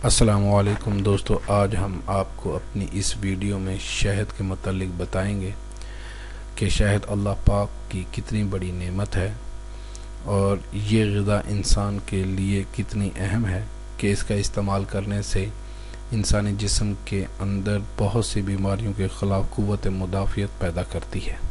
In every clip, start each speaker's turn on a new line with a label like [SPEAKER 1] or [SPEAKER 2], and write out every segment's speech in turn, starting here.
[SPEAKER 1] अस्सलामुअलैकुम दोस्तों, आज हम आपको अपनी इस वीडियो में शहद के मुतालिक बताएंगे कि शहद अल्लाह पाक की कितनी बड़ी नेमत है और ये ग़िज़ा इंसान के लिए कितनी अहम है कि इसका इस्तेमाल करने से इंसानी जिस्म के अंदर बहुत सी बीमारियों के ख़िलाफ़ क़ुव्वत मुदाफ़ियत पैदा करती है।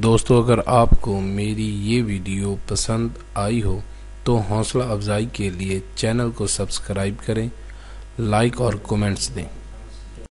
[SPEAKER 1] दोस्तों, अगर आपको मेरी ये वीडियो पसंद आई हो तो हौसला अफजाई के लिए चैनल को सब्सक्राइब करें, लाइक और कमेंट्स दें।